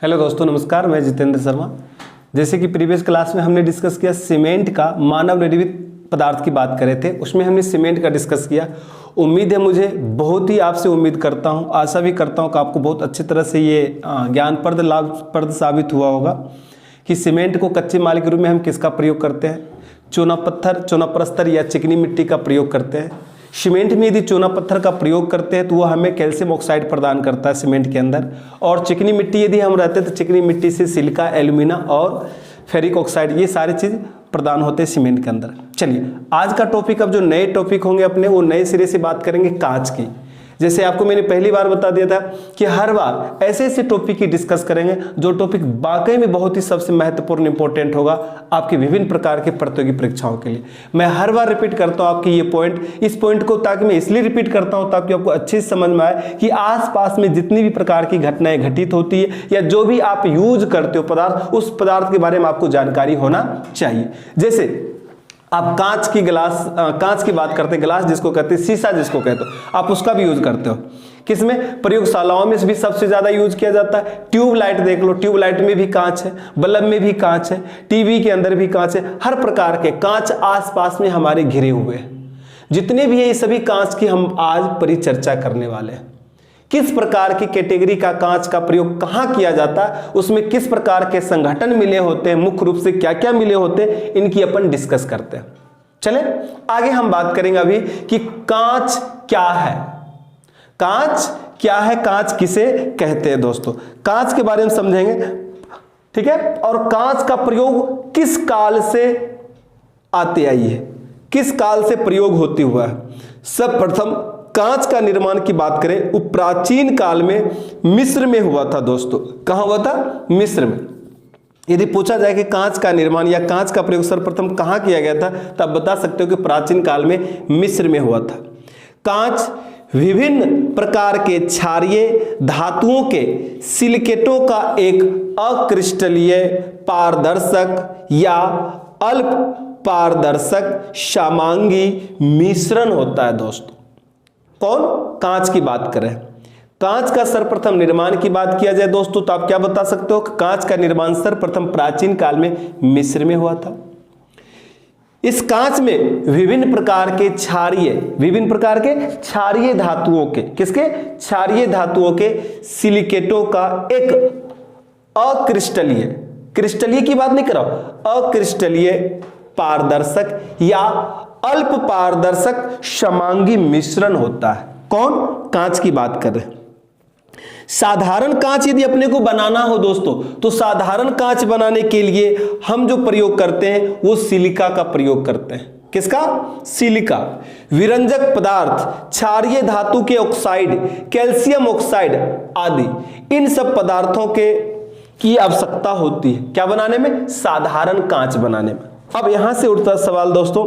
Hello दोस्तों, नमस्कार। मैं जितेंद्र शर्मा। जैसे कि प्रीवियस क्लास में हमने डिस्कस किया सीमेंट का मानव निर्मित पदार्थ की बात कर रहे थे, उसमें हमने सीमेंट का डिस्कस किया। उम्मीद है, मुझे बहुत ही आपसे उम्मीद करता हूं, आशा भी करता हूं कि आपको बहुत अच्छी तरह से ये ज्ञानप्रद लाभप्रद साबित हुआ होगा कि सीमेंट को कच्चे माल के रूप में हम किसका प्रयोग करते हैं। चूना पत्थर, चूना प्रस्तर या चिकनी मिट्टी का प्रयोग करते हैं। सीमेंट में यदि चूना पत्थर का प्रयोग करते हैं तो वो हमें कैल्शियम ऑक्साइड प्रदान करता है सीमेंट के अंदर। और चिकनी मिट्टी यदि हम रहते हैं तो चिकनी मिट्टी से सिलिका, एल्यूमिना और फेरिक ऑक्साइड, ये सारी चीज़ प्रदान होते हैं सीमेंट के अंदर। चलिए, आज का टॉपिक, अब जो नए टॉपिक होंगे अपने, वो नए सिरे से बात करेंगे कांच की। जैसे आपको मैंने पहली बार बता दिया था कि हर बार ऐसे ऐसे टॉपिक की डिस्कस करेंगे जो टॉपिक वाकई में बहुत ही सबसे महत्वपूर्ण इंपॉर्टेंट होगा आपके विभिन्न प्रकार के प्रतियोगी परीक्षाओं के लिए। मैं हर बार रिपीट करता हूं आपकी ये पॉइंट, इस पॉइंट को ताकि मैं इसलिए रिपीट करता हूं ताकि आपको अच्छे से समझ में आए कि आसपास में जितनी भी प्रकार की घटनाएं घटित होती है या जो भी आप यूज करते हो पदार्थ, उस पदार्थ के बारे में आपको जानकारी होना चाहिए। जैसे आप कांच की कांच की बात करते हैं, ग्लास जिसको कहते हैं, शीशा जिसको कहते हो, आप उसका भी यूज करते हो। किसमें? प्रयोगशालाओं में भी सबसे ज्यादा यूज किया जाता है। ट्यूबलाइट देख लो, ट्यूबलाइट में भी कांच है, बल्ब में भी कांच है, टीवी के अंदर भी कांच है। हर प्रकार के कांच आसपास में हमारे घिरे हुए हैं। जितने भी है ये सभी कांच की हम आज परिचर्चा करने वाले हैं। किस प्रकार की कैटेगरी का कांच का प्रयोग कहां किया जाता है, उसमें किस प्रकार के संगठन मिले होते हैं, मुख्य रूप से क्या क्या मिले होते हैं, इनकी अपन डिस्कस करते हैं। चले आगे हम बात करेंगे अभी कि कांच क्या है। कांच क्या है, कांच किसे कहते हैं दोस्तों, कांच के बारे में समझेंगे, ठीक है। और कांच का प्रयोग किस काल से आते आई है, किस काल से प्रयोग होती हुआ है। सर्वप्रथम कांच का निर्माण की बात करें, वो प्राचीन काल में मिस्र में हुआ था दोस्तों। कहां हुआ था? मिस्र में। यदि पूछा जाए कि कांच का निर्माण या कांच का प्रयोग सर्वप्रथम कहां किया गया था, तब बता सकते हो कि प्राचीन काल में मिस्र में हुआ था। कांच विभिन्न प्रकार के क्षारीय धातुओं के सिलिकेटों का एक अक्रिस्टलीय, पारदर्शक या अल्प पारदर्शक समांगी मिश्रण होता है दोस्तों। कौन? कांच की बात करें, कांच का सर्वप्रथम निर्माण की बात किया जाए दोस्तों, तो आप क्या बता सकते हो? कांच का निर्माण सर्वप्रथम प्राचीन काल में मिस्र में हुआ था। इस कांच में विभिन्न प्रकार के क्षारीय धातुओं के, किसके? क्षारीय धातुओं के सिलिकेटों का एक अक्रिस्टलीय, क्रिस्टलीय की बात नहीं कर रहा हूं, अक्रिस्टलीय, पारदर्शक या अल्प पारदर्शक समांगी मिश्रण होता है। कौन? कांच की बात कर रहे हैं। साधारण कांच यदि अपने को बनाना हो दोस्तों, तो साधारण कांच बनाने के लिए हम जो प्रयोग करते हैं वो सिलिका का प्रयोग करते हैं। किसका? सिलिका। विरंजक पदार्थ, क्षारीय धातु के ऑक्साइड, कैल्शियम ऑक्साइड आदि, इन सब पदार्थों की आवश्यकता होती है क्या बनाने में? साधारण कांच बनाने में। अब यहां से उठता सवाल दोस्तों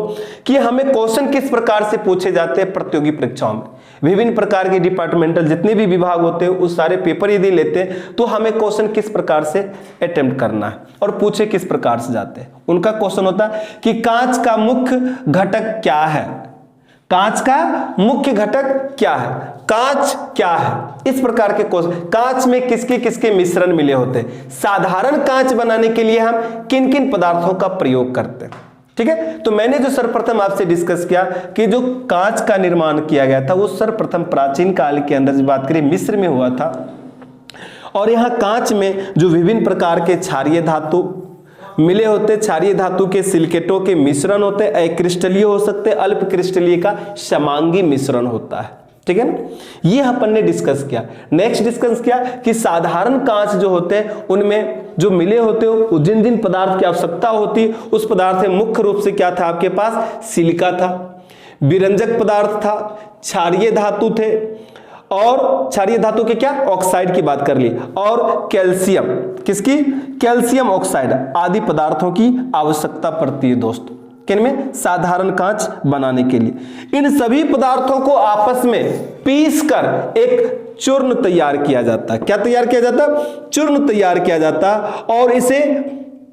कि हमें क्वेश्चन किस प्रकार से पूछे जाते हैं प्रतियोगी परीक्षाओं में। विभिन्न प्रकार के डिपार्टमेंटल जितने भी विभाग होते हैं उस सारे पेपर यदि लेते हैं तो हमें क्वेश्चन किस प्रकार से अटेम्प्ट करना है और पूछे किस प्रकार से जाते हैं। उनका क्वेश्चन होता है कि कांच का मुख्य घटक क्या है। कांच का मुख्य घटक क्या है, कांच क्या है, इस प्रकार के क्वेश्चन। कांच में किसके किसके मिश्रण मिले होते हैं, साधारण कांच बनाने के लिए हम किन किन पदार्थों का प्रयोग करते हैं, ठीक है। तो मैंने जो सर्वप्रथम आपसे डिस्कस किया कि जो कांच का निर्माण किया गया था वो सर्वप्रथम प्राचीन काल के अंदर जो बात करें मिस्र में हुआ था। और यहां कांच में जो विभिन्न प्रकार के क्षारीय धातु मिले होते, क्षारीय धातु के सिलिकेटों के मिश्रण होते, अक्रिस्टलीय हो सकते, अल्प क्रिस्टलीय का समांगी मिश्रण होता है, ठीक है ना। ये अपन ने डिस्कस किया। नेक्स्ट डिस्कस किया कि साधारण कांच जो होते हैं उनमें जो मिले होते हो जिन जिन पदार्थ की आवश्यकता होती है उस पदार्थ में मुख्य रूप से क्या था आपके पास? सिलिका था, विरंजक पदार्थ था, क्षारीय धातु थे, और क्षारीय धातु के क्या? ऑक्साइड की बात कर ली, और कैल्शियम, किसकी? कैल्शियम ऑक्साइड आदि पदार्थों की आवश्यकता पड़ती है दोस्तों। किनमें? साधारण कांच बनाने के लिए। इन सभी पदार्थों को आपस में पीसकर एक चूर्ण तैयार किया जाता है। क्या तैयार किया जाता है? चूर्ण तैयार किया जाता है और इसे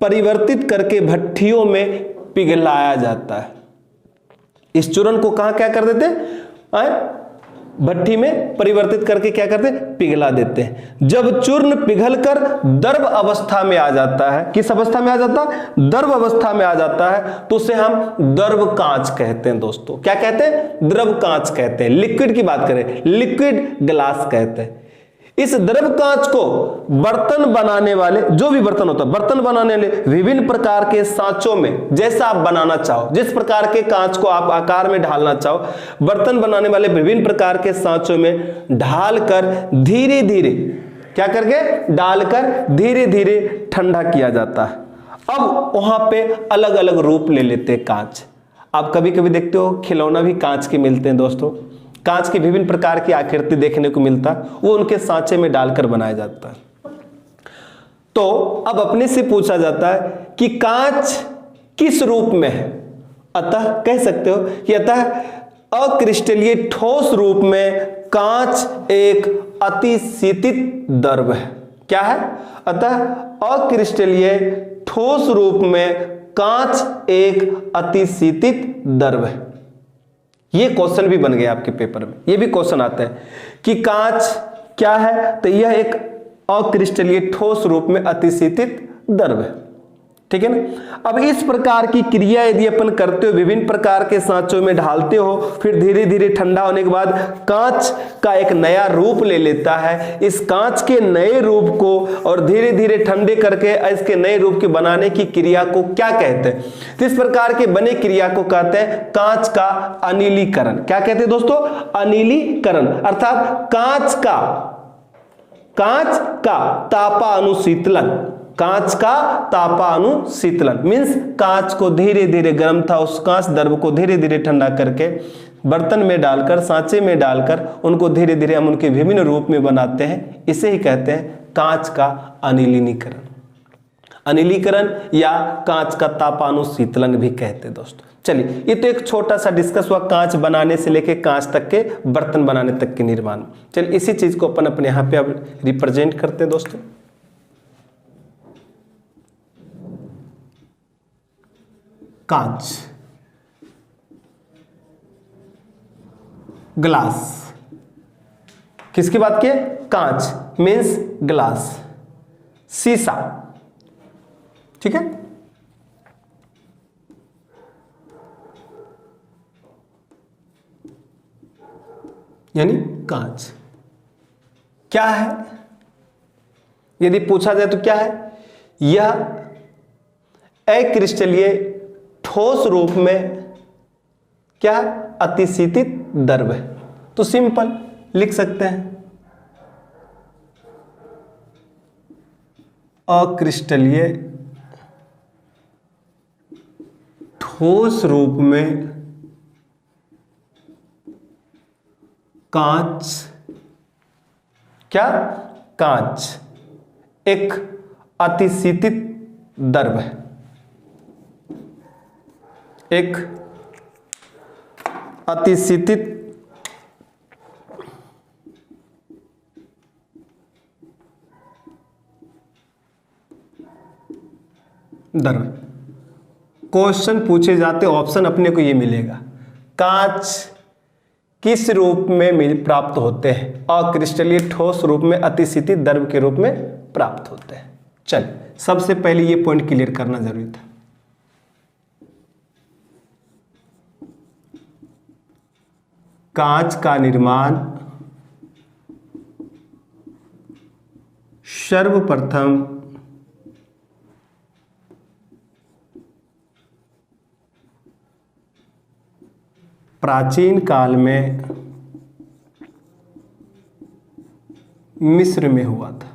परिवर्तित करके भट्ठियों में पिघलाया जाता है। इस चूर्ण को कहां क्या कर देते हैं? भट्टी में परिवर्तित करके क्या करते हैं, पिघला देते हैं। जब चूर्ण पिघलकर द्रव अवस्था में आ जाता है, किस अवस्था में आ जाता है, द्रव अवस्था में आ जाता है, तो उसे हम द्रव कांच कहते हैं दोस्तों। क्या कहते हैं, द्रव कांच कहते हैं। लिक्विड की बात करें, लिक्विड ग्लास कहते हैं। इस द्रव कांच को बर्तन बनाने वाले, जो भी बर्तन होता है, बर्तन बनाने वाले विभिन्न प्रकार के सांचों में, जैसा आप बनाना चाहो, जिस प्रकार के कांच को आप आकार में ढालना चाहो, बर्तन बनाने वाले विभिन्न प्रकार के सांचों में ढालकर धीरे धीरे, क्या करके, डालकर धीरे धीरे ठंडा किया जाता है। अब वहां पे अलग अलग रूप ले लेते हैं कांच। आप कभी कभी देखते हो खिलौना भी कांच के मिलते हैं दोस्तों, कांच की विभिन्न प्रकार की आकृति देखने को मिलता है, वो उनके सांचे में डालकर बनाया जाता है। तो अब अपने से पूछा जाता है कि कांच किस रूप में है। अतः कह सकते हो कि अतः अक्रिस्टलीय ठोस रूप में कांच एक अतिशीतित द्रव है। क्या है, अतः अक्रिस्टलीय ठोस रूप में कांच एक अतिशीतित द्रव है। ये क्वेश्चन भी बन गया आपके पेपर में, ये भी क्वेश्चन आता है कि कांच क्या है, तो यह एक अक्रिस्टलीय ठोस रूप में अतिशीतित द्रव है। ठीक है ना। अब इस प्रकार की क्रिया यदि अपन करते हो, विभिन्न प्रकार के सांचों में ढालते हो, फिर धीरे धीरे ठंडा होने के बाद कांच का एक नया रूप ले लेता है। इस कांच के नए रूप को और धीरे धीरे ठंडे करके इसके नए रूप के बनाने की क्रिया को क्या कहते हैं, तो इस प्रकार के बने क्रिया को कहते हैं कांच का अनिलीकरण। क्या कहते हैं दोस्तों, अनिलीकरण, अर्थात कांच का तापानुशीतलन। कांच का तापानुशीतलन मीन्स कांच को धीरे धीरे गर्म था, उस कांच द्रव को धीरे धीरे ठंडा करके बर्तन में डालकर, सांचे में डालकर उनको धीरे धीरे हम उनके विभिन्न रूप में बनाते हैं। इसे ही कहते हैं कांच का अनिलीकरण। अनिलीकरण या कांच का तापानुशीतलन भी कहते हैं दोस्तों। चलिए, ये तो एक छोटा सा डिस्कस हुआ कांच बनाने से लेके कांच तक के, बर्तन बनाने तक के निर्माण। चलिए, इसी चीज को अपन अपने यहाँ पे अब रिप्रेजेंट करते हैं दोस्तों। कांच, ग्लास, किसकी बात की है, कांच मीन्स ग्लास, शीशा। ठीक है, यानी कांच क्या है, यदि पूछा जाए तो क्या है, यह अक्रिस्टलीय ठोस रूप में क्या, अतिशीतित द्रव है। तो सिंपल लिख सकते हैं अक्रिस्टलीय ठोस रूप में कांच, क्या, कांच एक अतिशीतित द्रव है, एक अतिशीतित द्रव। क्वेश्चन पूछे जाते ऑप्शन अपने को ये मिलेगा, कांच किस रूप में प्राप्त होते हैं, अक्रिस्टलीय ठोस रूप में अतिशीतित द्रव के रूप में प्राप्त होते हैं। चल, सबसे पहले ये पॉइंट क्लियर करना जरूरी था। कांच का निर्माण सर्वप्रथम प्राचीन काल में मिस्र में हुआ था।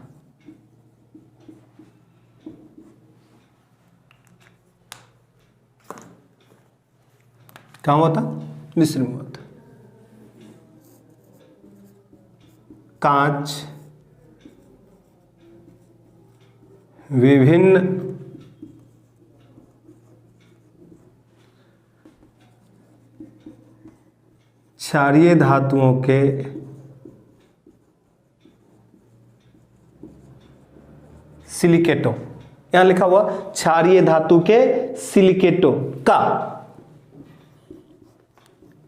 कहाँ हुआ था, मिस्र में हुआ था। कांच विभिन्न क्षारीय धातुओं के सिलिकेटों, यहां लिखा हुआ क्षारीय धातु के सिलिकेटों का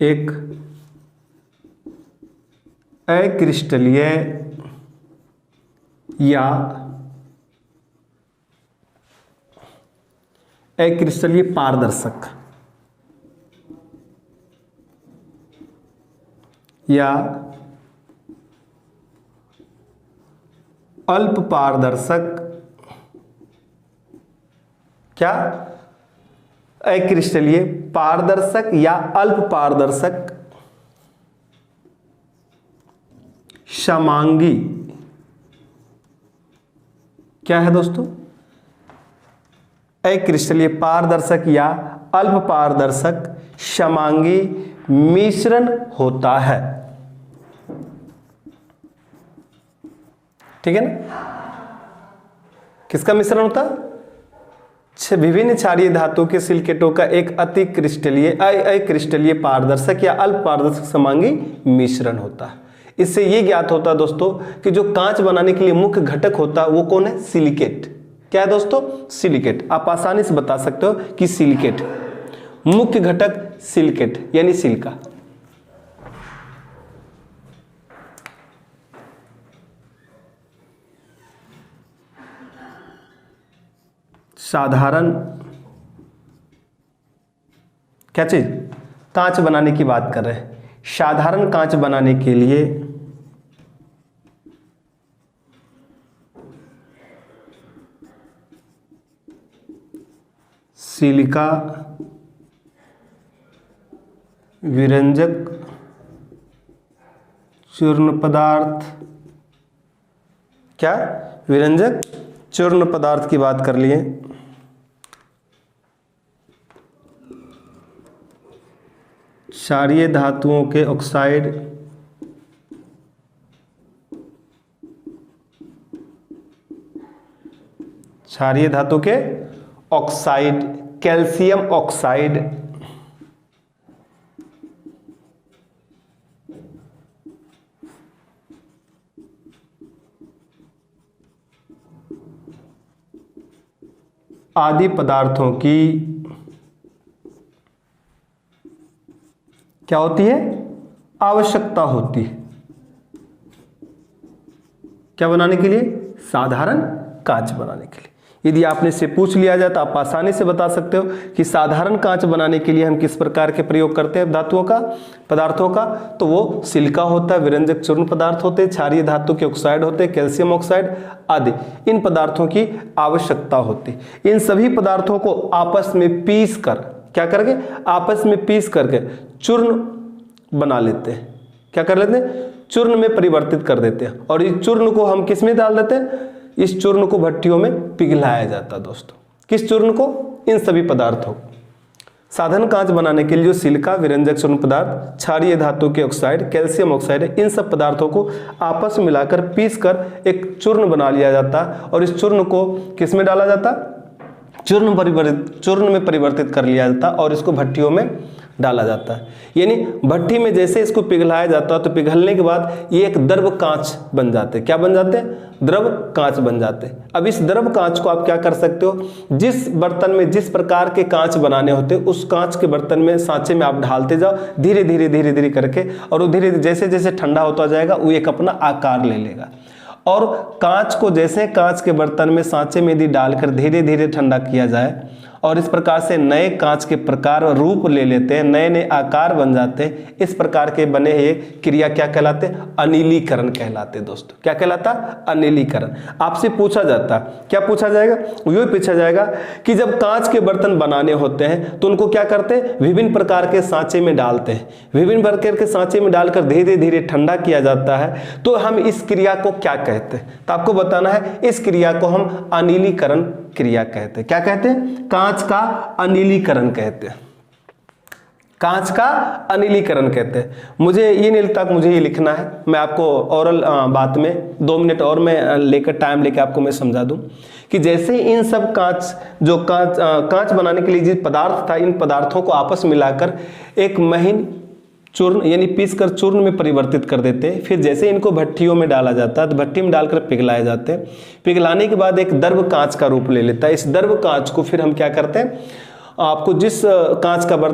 एक अक्रिस्टलीय या अक्रिस्टलीय पारदर्शक या अल्प पारदर्शक, क्या अक्रिस्टलीय पारदर्शक या अल्प पारदर्शक समांगी, क्या है दोस्तों, अक्रिस्टलीय पारदर्शक या अल्प पारदर्शक समांगी मिश्रण होता है। ठीक है ना, किसका मिश्रण होता है? विभिन्न क्षारीय धातु के सिलिकेटों का एक अक्रिस्टलीय पारदर्शक या अल्प पारदर्शक समांगी मिश्रण होता है। इससे ये ज्ञात होता है दोस्तों कि जो कांच बनाने के लिए मुख्य घटक होता है वो कौन है? सिलिकेट। क्या है दोस्तों? सिलिकेट। आप आसानी से बता सकते हो कि सिलिकेट, मुख्य घटक सिलिकेट यानी सिलिका। साधारण क्या चीज? कांच बनाने की बात कर रहे हैं। साधारण कांच बनाने के लिए सिलिका विरंजक चूर्ण पदार्थ, क्या विरंजक चूर्ण पदार्थ की बात कर लिए, क्षारीय धातुओं के ऑक्साइड क्षारीय धातु के ऑक्साइड, कैल्शियम ऑक्साइड, आदि पदार्थों की क्या होती है? आवश्यकता होती है। क्या बनाने के लिए? साधारण कांच बनाने के लिए। यदि आपने से पूछ लिया जाए तो आप आसानी से बता सकते हो कि साधारण कांच बनाने के लिए हम किस प्रकार के प्रयोग करते हैं धातुओं का, पदार्थों का, तो वो सिलिका होता है, विरंजक चूर्ण पदार्थ होते हैं, क्षारीय धातु के ऑक्साइड होते हैं, कैल्शियम ऑक्साइड आदि इन पदार्थों की आवश्यकता होती है। इन सभी पदार्थों को आपस में पीस कर, क्या करके? आपस में पीस करके चूर्ण बना लेते हैं। क्या कर लेते हैं? चूर्ण में परिवर्तित कर देते हैं। और इस चूर्ण को हम किस में डाल देते हैं? इस चूर्ण को भट्टियों में पिघलाया जाता है दोस्तों। किस चूर्ण को? इन सभी पदार्थों को। साधारण कांच बनाने के लिए जो सिलिका, विरंजक चूर्ण पदार्थ, क्षारीय धातु के ऑक्साइड, कैल्शियम ऑक्साइड है, इन सब पदार्थों को आपस में मिलाकर पीस कर एक चूर्ण बना लिया जाता है। और इस चूर्ण को किस में डाला जाता है? चूर्ण में परिवर्तित कर लिया जाता है और इसको भट्टियों में डाला जाता है। यानी भट्टी में जैसे इसको पिघलाया जाता है तो पिघलने के बाद ये एक द्रव कांच बन जाते हैं। क्या बन जाते हैं? द्रव कांच बन जाते हैं। अब इस द्रव कांच को आप क्या कर सकते हो? जिस बर्तन में जिस प्रकार के कांच बनाने होते हैं उस कांच के बर्तन में, सांचे में आप ढालते जाओ धीरे धीरे करके, और वो धीरे जैसे जैसे ठंडा होता जाएगा वो एक अपना आकार ले लेगा। और कांच को जैसे कांच के बर्तन में, सांचे में यदि डालकर धीरे धीरे ठंडा किया जाए और इस प्रकार से नए कांच के प्रकार और रूप ले लेते हैं, नए नए आकार बन जाते हैं। इस प्रकार के बने ये क्रिया क्या कहलाते हैं? अनिलीकरण कहलाते हैं दोस्तों। क्या कहलाता? अनिलीकरण। आपसे पूछा जाता, क्या पूछा जाएगा? ये पूछा जाएगा कि जब कांच के बर्तन बनाने होते हैं तो उनको क्या करते हैं? विभिन्न प्रकार के सांचे में डालते हैं। विभिन्न प्रकार के सांचे में डालकर धीरे धीरे ठंडा किया जाता है। तो हम इस क्रिया को क्या कहते हैं? तो आपको बताना है, इस क्रिया को हम अनिलीकरण क्रिया कहते हैं। क्या कहते हैं? कांच का अनिलीकरण कहते हैं। कांच का अनिलीकरण कहते हैं। मुझे ये नहीं लगता कि मुझे ये लिखना है, मैं आपको ओरल बात में 2 मिनट और मैं लेकर टाइम लेकर आपको मैं समझा दूं कि जैसे इन सब जो कांच बनाने के लिए जिस पदार्थ था, इन पदार्थों को आपस में मिलाकर एक महीन चूर्ण यानी पीस कर चूर्ण में परिवर्तित कर देते हैं। फिर जैसे इनको भट्टियों में डाला जाता है तो भट्टी में डालकर पिघलाए जाते हैं। पिघलाने के बाद एक द्रव कांच का रूप ले लेता है। इस द्रव कांच को फिर हम क्या करते हैं? आपको जिस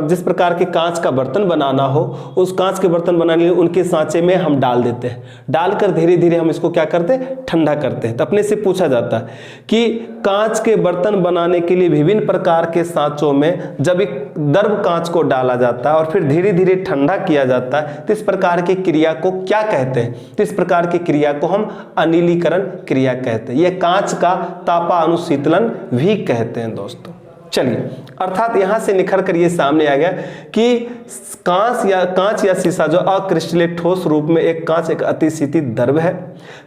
जिस प्रकार के कांच का बर्तन बनाना हो, उस कांच के बर्तन बनाने के लिए उनके सांचे में हम डाल देते हैं, डालकर धीरे धीरे हम इसको क्या करते हैं, ठंडा करते हैं। तो अपने से पूछा जाता है कि कांच के बर्तन बनाने के लिए विभिन्न प्रकार के सांचों में जब एक द्रव कांच को डाला जाता है और फिर धीरे धीरे ठंडा किया जाता है, तो इस प्रकार की क्रिया को क्या कहते हैं? तो इस प्रकार की क्रिया को हम अनिलीकरण क्रिया कहते हैं। यह कांच का तापानुशीतलन भी कहते हैं दोस्तों। चलिए, अर्थात यहां से निखर कर ये सामने आ गया कि कांच या शीशा जो अक्रिस्टलीय ठोस रूप में एक कांच एक अतिशीतित द्रव है।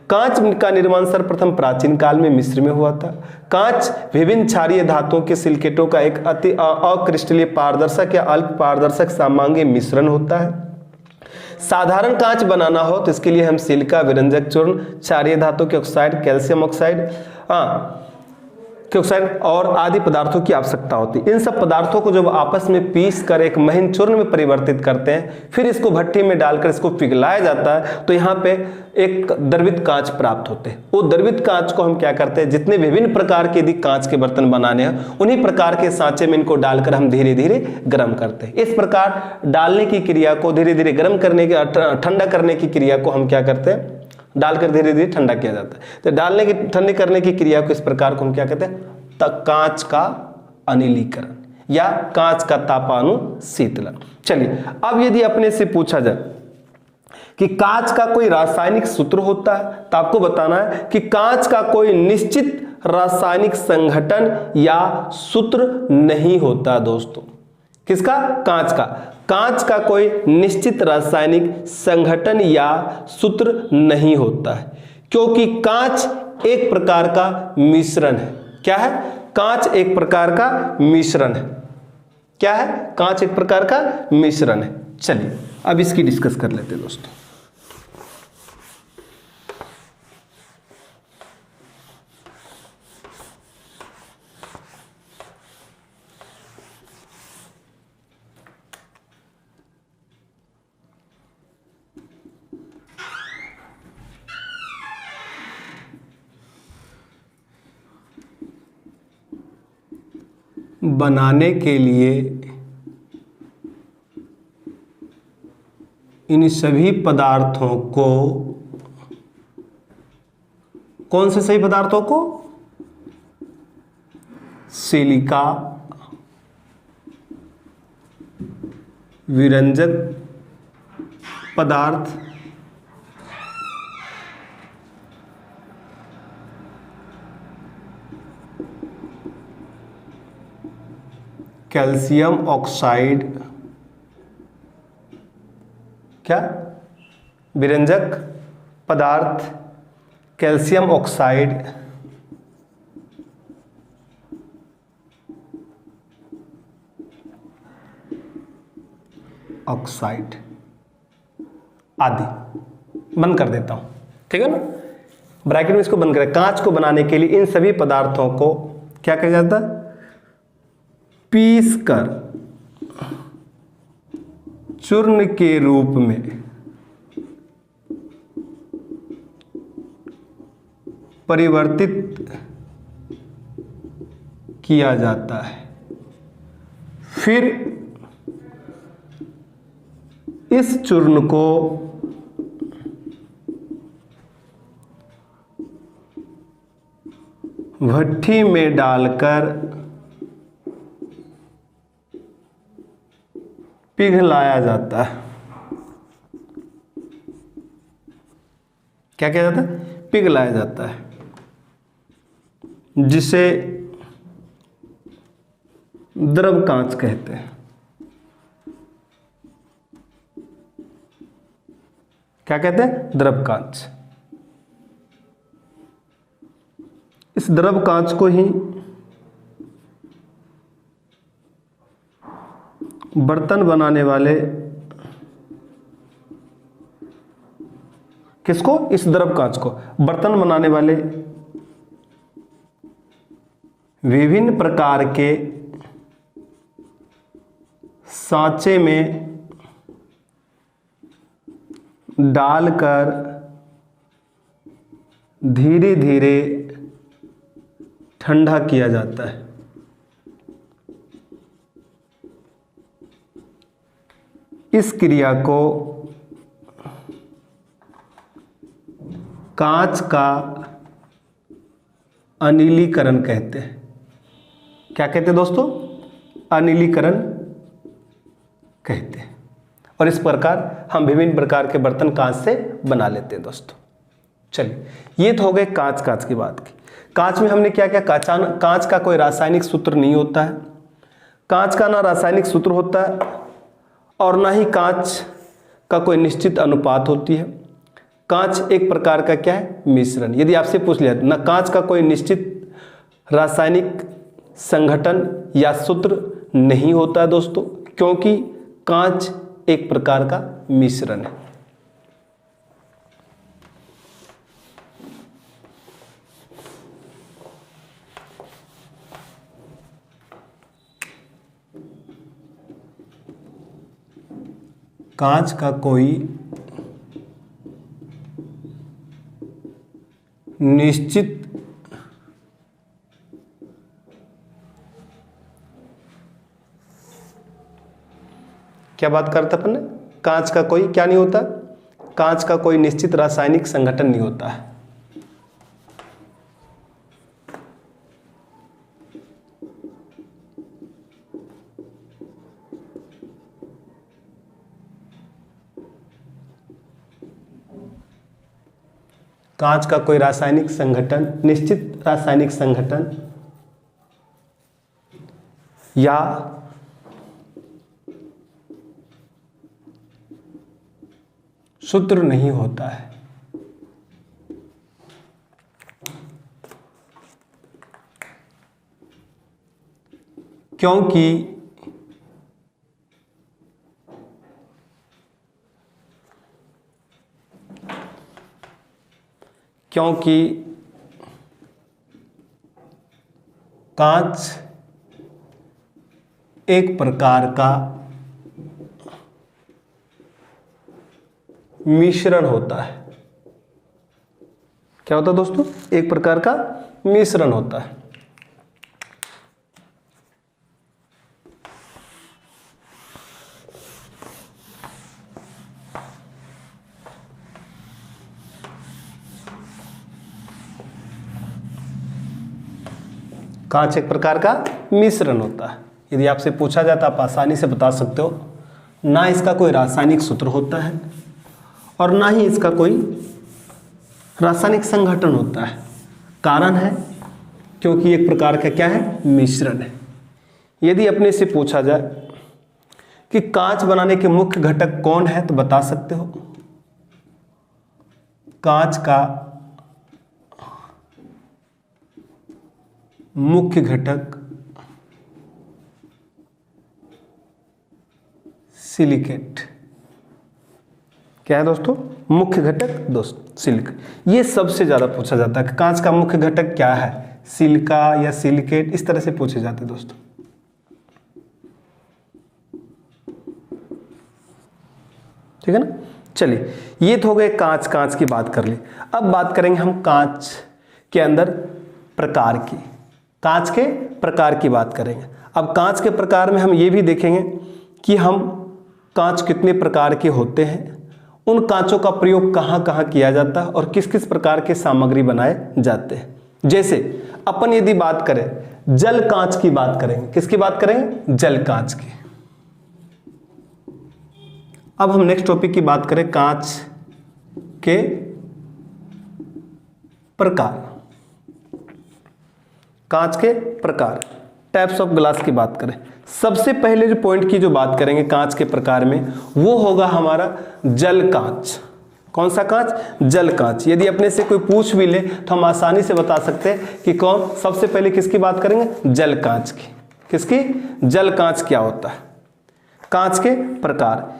कांच का निर्माण सर्वप्रथम प्राचीन काल में मिस्र में हुआ था। कांच विभिन्न क्षारीय धातुओं के सिलिकेटों का एक अति अक्रिस्टलीय पारदर्शक या अल्प पारदर्शक सामांगी मिश्रण होता है। साधारण कांच बनाना हो तो इसके लिए हम सिलिका, विरंजक चूर्ण, क्षारीय धातु के ऑक्साइड, कैल्शियम ऑक्साइड और आदि पदार्थों की आवश्यकता होती है। इन सब पदार्थों को जब आपस में पीस कर एक महीन चूर्ण में परिवर्तित करते हैं, फिर इसको भट्टी में डालकर इसको पिघलाया जाता है, तो यहाँ पे एक द्रवित कांच प्राप्त होते हैं। वो द्रवित कांच को हम क्या करते हैं, जितने विभिन्न प्रकार के यदि कांच के बर्तन बनाने हैं, उन्हीं प्रकार के सांचे में इनको डालकर हम धीरे धीरे गर्म करते हैं। इस प्रकार डालने की क्रिया को धीरे धीरे गर्म करने की, ठंडा करने की क्रिया को हम क्या करते हैं, डालकर धीरे धीरे ठंडा किया जाता है। तो डालने की, ठंडे करने की क्रिया को इस प्रकार को हम क्या कहते हैं, कांच का अनिलीकरण या कांच का तापानुशीतलन। चलिए, अब यदि अपने से पूछा जाए कि कांच का कोई रासायनिक सूत्र होता है, तो आपको बताना है कि कांच का कोई निश्चित रासायनिक संघटन या सूत्र नहीं होता दोस्तों। किसका? कांच का कोई निश्चित रासायनिक संघटन या सूत्र नहीं होता है, क्योंकि कांच एक प्रकार का मिश्रण है। क्या है? कांच एक प्रकार का मिश्रण है। क्या है? कांच एक प्रकार का मिश्रण है। चलिए, अब इसकी डिस्कस कर लेते हैं दोस्तों। बनाने के लिए इन सभी पदार्थों को, कौन से सही पदार्थों को? सिलिका, विरंजक पदार्थ, कैल्शियम ऑक्साइड, क्या? विरंजक पदार्थ, कैल्शियम ऑक्साइड, आदि। बंद कर देता हूं, ठीक है ना, ब्रैकेट में इसको बंद करें। कांच को बनाने के लिए इन सभी पदार्थों को क्या कहा जाता है? पीस कर चूर्ण के रूप में परिवर्तित किया जाता है। फिर इस चूर्ण को भट्ठी में डालकर पिघलाया जाता है। क्या किया जाता है? पिघलाया जाता है, जिसे द्रव कांच कहते हैं। क्या कहते हैं? द्रव कांच। इस द्रव कांच को ही बर्तन बनाने वाले, किसको? इस द्रव कांच को बर्तन बनाने वाले विभिन्न प्रकार के सांचे में डालकर धीरे धीरे ठंडा किया जाता है। इस क्रिया को कांच का अनिलीकरण कहते हैं। क्या कहते हैं दोस्तों? अनिलीकरण कहते हैं। और इस प्रकार हम विभिन्न प्रकार के बर्तन कांच से बना लेते हैं दोस्तों। चलिए, ये तो हो गए कांच की बात की। कांच में हमने क्या क्या, कांच का कोई रासायनिक सूत्र नहीं होता है। कांच का ना रासायनिक सूत्र होता है और ना ही कांच का कोई निश्चित अनुपात होती है। कांच एक प्रकार का क्या है, मिश्रण। यदि आपसे पूछ लिया ना, कांच का कोई निश्चित रासायनिक संगठन या सूत्र नहीं होता है दोस्तों, क्योंकि कांच एक प्रकार का मिश्रण है। कांच का कोई निश्चित क्या बात करते अपन ने, कांच का कोई क्या नहीं होता, कांच का कोई निश्चित रासायनिक संगठन नहीं होता है। कांच का कोई रासायनिक संगठन, निश्चित रासायनिक संगठन या सूत्र नहीं होता है। क्योंकि कांच एक प्रकार का मिश्रण होता है। क्या होता है दोस्तों? एक प्रकार का मिश्रण होता है। कांच एक प्रकार का मिश्रण होता है। यदि आपसे पूछा जाता, आप आसानी से बता सकते हो, ना इसका कोई रासायनिक सूत्र होता है और ना ही इसका कोई रासायनिक संगठन होता है। कारण है क्योंकि एक प्रकार का क्या है, मिश्रण है। यदि अपने से पूछा जाए कि कांच बनाने के मुख्य घटक कौन है, तो बता सकते हो कांच का मुख्य घटक सिलिकेट। क्या है दोस्तों? मुख्य घटक दोस्त सिलिकेट। ये सबसे ज्यादा पूछा जाता है कि कांच का मुख्य घटक क्या है, सिलिका या सिलिकेट, इस तरह से पूछे जाते हैं दोस्तों। ठीक है ना। चलिए, ये तो हो गए कांच की बात कर ली। अब बात करेंगे हम कांच के अंदर प्रकार की। कांच के प्रकार की बात करेंगे। अब कांच के प्रकार में हम ये भी देखेंगे कि हम कांच कितने प्रकार के होते हैं, उन कांचों का प्रयोग कहाँ कहाँ किया जाता है और किस किस प्रकार के सामग्री बनाए जाते हैं। जैसे अपन यदि बात करें जल कांच की बात करेंगे। किसकी बात करेंगे? जल कांच की। अब हम नेक्स्ट टॉपिक की बात करें कांच के प्रकार। कांच के प्रकार, टाइप्स ऑफ ग्लास की बात करें, सबसे पहले जो पॉइंट की जो बात करेंगे कांच के प्रकार में, वो होगा हमारा जल कांच। कौन सा कांच? जल कांच। यदि अपने से कोई पूछ भी ले तो हम आसानी से बता सकते हैं कि कौन, सबसे पहले किसकी बात करेंगे? जल कांच की। किसकी? जल कांच क्या होता है? कांच के प्रकार।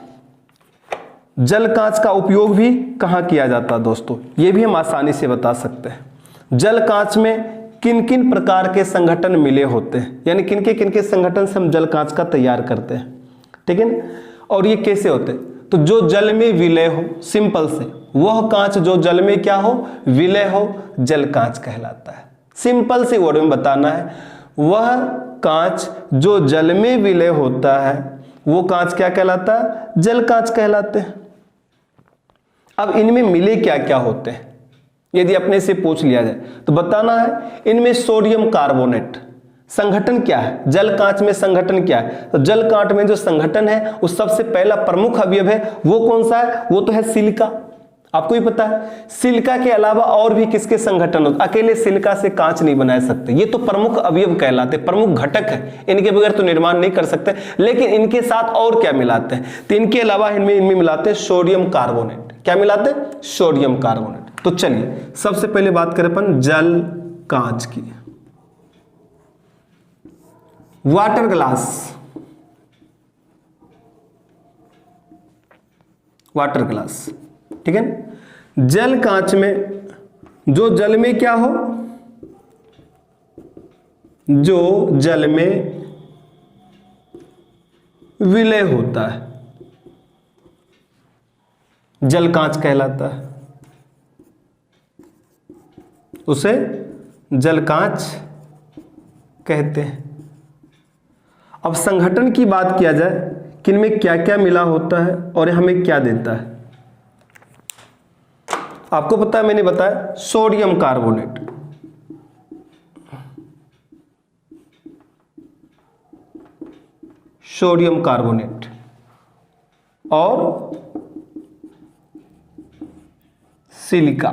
जल कांच का उपयोग भी कहाँ किया जाता है दोस्तों, ये भी हम आसानी से बता सकते हैं। जल कांच में किन किन प्रकार के संगठन मिले होते हैं, यानी किन के संगठन से हम जल कांच का तैयार करते हैं। ठीक है ना। और ये कैसे होते हैं? तो जो जल में विलय हो, सिंपल से, वह कांच जो जल में क्या हो, विलय हो, जल कांच कहलाता है। सिंपल से वर्ड में बताना है, वह कांच जो जल में विलय होता है वो कांच क्या कहलाता है? जल कांच कहलाते हैं। अब इनमें मिले क्या क्या होते हैं यदि अपने से पूछ लिया जाए तो बताना है। इनमें सोडियम कार्बोनेट, संगठन क्या है? जल कांच में संगठन क्या है? तो जल कांच में जो संगठन है उस सबसे पहला प्रमुख अवयव है वो कौन सा है? वो तो है सिलिका। आपको भी पता है सिलिका के अलावा और भी किसके संगठन होते? अकेले सिलिका से कांच नहीं बना सकते, ये तो प्रमुख अवयव कहलाते, प्रमुख घटक है, इनके बगैर तो निर्माण नहीं कर सकते। लेकिन इनके साथ और क्या मिलाते हैं? तो इनके अलावा इनमें मिलाते हैं सोडियम कार्बोनेट। क्या मिलाते हैं? Sodium carbonate. तो चलिए सबसे पहले बात करें अपन जल कांच की। वाटर ग्लास, वाटर ग्लास, ठीक है ना? जल कांच में जो जल में क्या हो, जो जल में विलय होता है जल कांच कहलाता है, उसे जल कांच कहते हैं। अब संगठन की बात किया जाए कि इनमें क्या क्या मिला होता है और हमें क्या देता है। आपको पता है, मैंने बताया सोडियम कार्बोनेट, सोडियम कार्बोनेट और सिलिका।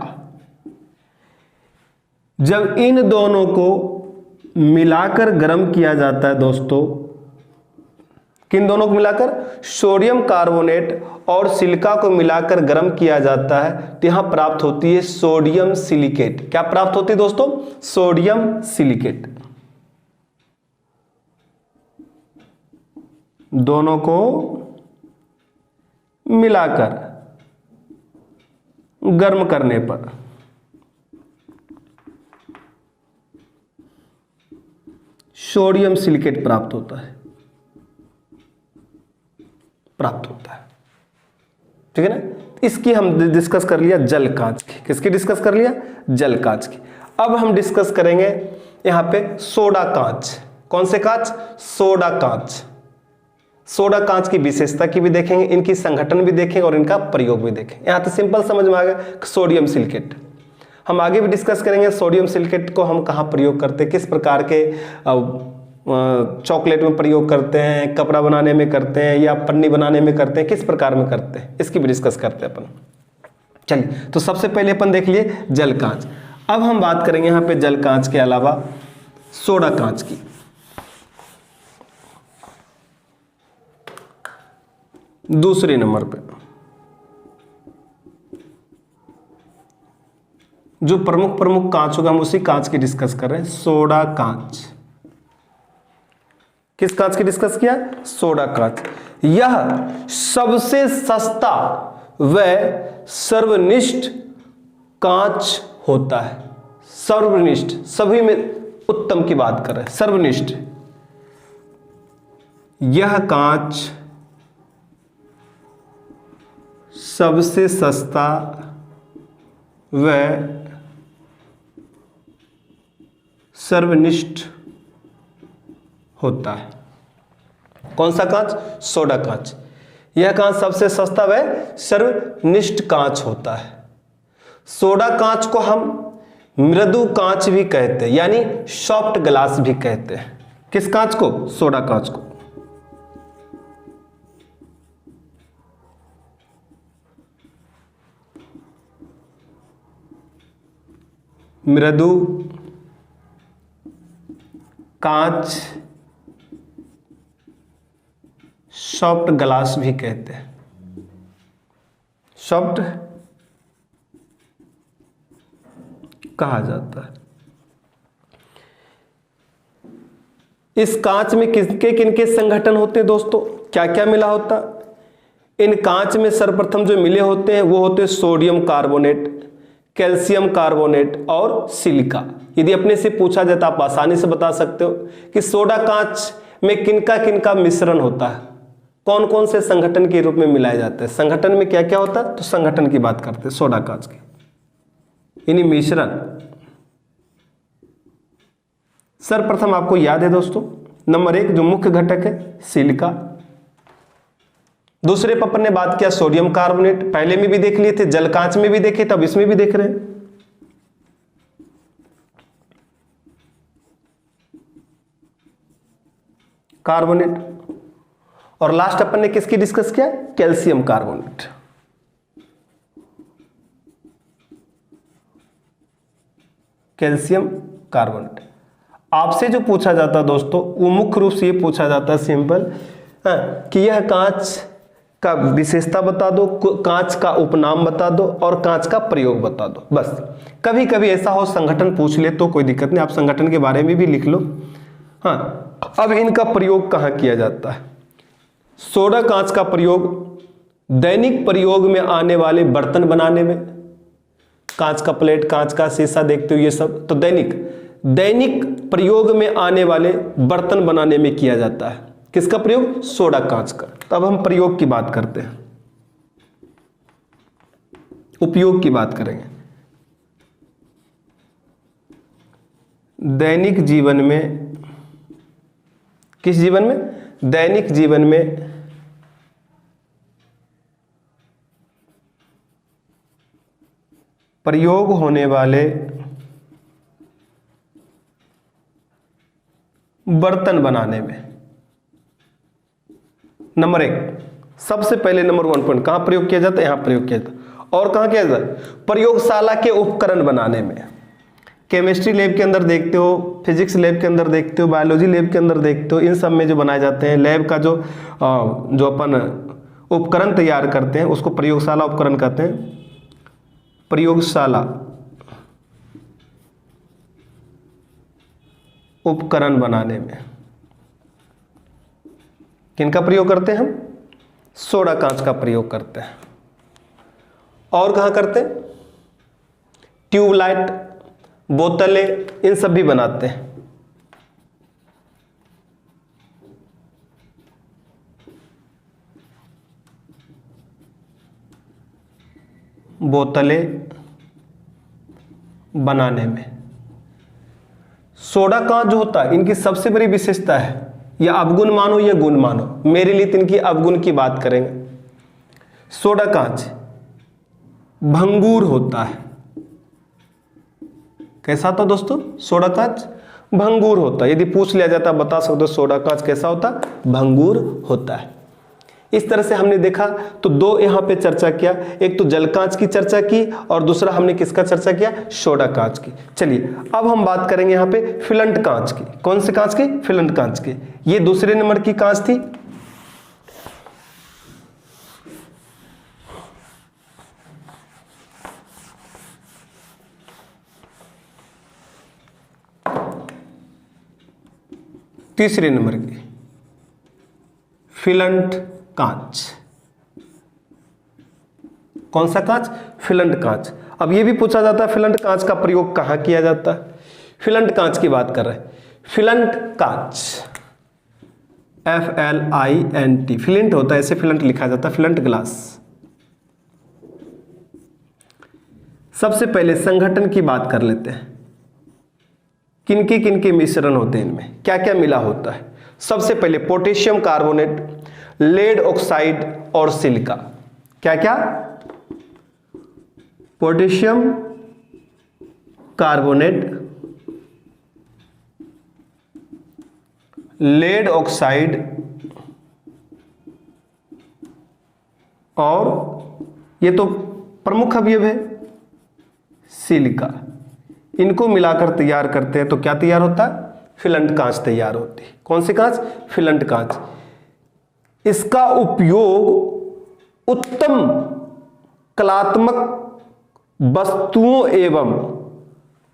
जब इन दोनों को मिलाकर गर्म किया जाता है दोस्तों, किन दोनों को मिलाकर? सोडियम कार्बोनेट और सिलिका को मिलाकर गर्म किया जाता है तो यहां प्राप्त होती है सोडियम सिलिकेट। क्या प्राप्त होती है दोस्तों? Sodium silicate. दोनों को मिलाकर गर्म करने पर सोडियम सिलिकेट प्राप्त होता है, प्राप्त होता है, ठीक है ना? इसकी हम डिस्कस कर लिया जल कांच की। किसकी डिस्कस कर लिया? जल कांच की। अब हम डिस्कस करेंगे यहां पे सोडा कांच। कौन से कांच? सोडा कांच। सोडा कांच की विशेषता की भी देखेंगे, इनकी संगठन भी देखेंगे और इनका प्रयोग भी देखेंगे। यहां तो सिंपल समझ में आ गया सोडियम सिलिकेट। हम आगे भी डिस्कस करेंगे सोडियम सिलिकेट को हम कहां प्रयोग करते हैं, किस प्रकार के चॉकलेट में प्रयोग करते हैं, कपड़ा बनाने में करते हैं या पन्नी बनाने में करते हैं, किस प्रकार में करते हैं, इसकी भी डिस्कस करते हैं अपन। चलिए, तो सबसे पहले अपन देख लिए जल कांच। अब हम बात करेंगे यहां पे जल कांच के अलावा सोडा कांच की। दूसरे नंबर पे जो प्रमुख कांच होगा हम उसी कांच की डिस्कस कर रहे हैं, सोडा कांच। किस कांच की डिस्कस किया? सोडा कांच। यह सबसे सस्ता व सर्वनिष्ठ कांच होता है। सर्वनिष्ठ, सभी में उत्तम की बात कर रहे हैं, सर्वनिष्ठ। यह कांच सबसे सस्ता व सर्वनिष्ठ होता है। कौन सा कांच? सोडा कांच। यह कांच सबसे सस्ता व सर्वनिष्ठ कांच होता है। सोडा कांच को हम मृदु कांच भी कहते हैं, यानी सॉफ्ट ग्लास भी कहते हैं। किस कांच को? सोडा कांच को। मृदु कांच, सॉफ्ट ग्लास भी कहते हैं। सॉफ्ट कहा जाता है। इस कांच में किसके किनके संगठन होते हैं दोस्तों? क्या क्या मिला होता? इन कांच में सर्वप्रथम जो मिले होते हैं वो होते हैं सोडियम कार्बोनेट, कैल्शियम कार्बोनेट और सिलिका। यदि अपने से पूछा जाए तो आप आसानी से बता सकते हो कि सोडा कांच में किनका किनका मिश्रण होता है, कौन कौन से संगठन के रूप में मिलाए जाते हैं। संगठन में क्या क्या होता है? तो संगठन की बात करते हैं सोडा कांच की, यानी मिश्रण। सर्वप्रथम आपको याद है दोस्तों, नंबर 1 जो मुख्य घटक है सिलिका, दूसरे पर अपन ने बात किया सोडियम कार्बोनेट, पहले में भी देख लिए थे, जल कांच में भी देखे, तब इसमें भी देख रहे हैं। कार्बोनेट। और लास्ट अपन ने किसकी डिस्कस किया? Calcium carbonate. Calcium carbonate. आपसे जो पूछा जाता है दोस्तों वो मुख्य रूप से ये पूछा जाता है सिंपल कि यह कांच का विशेषता बता दो, कांच का उपनाम बता दो और कांच का प्रयोग बता दो, बस। कभी कभी ऐसा हो संगठन पूछ ले तो कोई दिक्कत नहीं, आप संगठन के बारे में भी लिख लो। हाँ, अब इनका प्रयोग कहाँ किया जाता है? सोडा कांच का प्रयोग दैनिक प्रयोग में आने वाले बर्तन बनाने में, कांच का प्लेट, कांच का शीशा देखते हो ये सब, तो दैनिक प्रयोग में आने वाले बर्तन बनाने में किया जाता है। किसका प्रयोग? सोडा कांच का। तब हम प्रयोग की बात करते हैं, उपयोग की बात करेंगे। दैनिक जीवन में, किस जीवन में? दैनिक जीवन में प्रयोग होने वाले बर्तन बनाने में। नंबर 1, सबसे पहले नंबर 1 पॉइंट कहां प्रयोग किया जाता है? यहां प्रयोग किया जाता है। और कहां किया जाता है? प्रयोगशाला के उपकरण बनाने में। केमिस्ट्री लैब के अंदर देखते हो, फिजिक्स लैब के अंदर देखते हो, बायोलॉजी लैब के अंदर देखते हो, इन सब में जो बनाए जाते हैं लैब का जो अपन उपकरण तैयार करते हैं उसको प्रयोगशाला उपकरण कहते हैं। प्रयोगशाला उपकरण बनाने में किनका प्रयोग करते हैं हम? सोडा कांच का प्रयोग करते हैं। और कहां करते हैं? ट्यूबलाइट, बोतलें, इन सब भी बनाते हैं। बोतलें बनाने में सोडा कांच जो होता है इनकी सबसे बड़ी विशेषता है, या अवगुण मानो या गुण मानो, मेरे लिए तो इनकी अवगुण की बात करेंगे। सोडा कांच भंगुर होता है। कैसा होता दोस्तों? सोडा कांच भंगुर होता है। यदि पूछ लिया जाता बता सकते हो सोडा कांच कैसा होता? भंगुर होता है। इस तरह से हमने देखा तो 2 यहां पे चर्चा किया, एक तो जल कांच की चर्चा की और दूसरा हमने किसका चर्चा किया? सोडा कांच की। चलिए अब हम बात करेंगे यहां पे फिलंट कांच की। कौन से कांच की? फिलंट कांच की। ये दूसरे नंबर की कांच थी। तीसरे नंबर की फिलंट कांच। कौन सा कांच? फिलंट कांच। अब यह भी पूछा जाता है फिलंट कांच का प्रयोग कहां किया जाता है? फिलंट कांच की बात कर रहे हैं। फिलंट कांच FLINT, फिलंट होता है, ऐसे फिलंट लिखा जाता है, फिलंट ग्लास। सबसे पहले संगठन की बात कर लेते हैं। किनके मिश्रण होते हैं इनमें, क्या क्या मिला होता है? सबसे पहले पोटेशियम कार्बोनेट, लेड ऑक्साइड और सिलिका। क्या क्या? पोटेशियम कार्बोनेट, लेड ऑक्साइड और ये तो प्रमुख अवयव है सिलिका। इनको मिलाकर तैयार करते हैं तो क्या तैयार होता है? फिलंट कांच तैयार होती है। कौन सी कांच? फिलंट कांच। इसका उपयोग उत्तम कलात्मक वस्तुओं एवं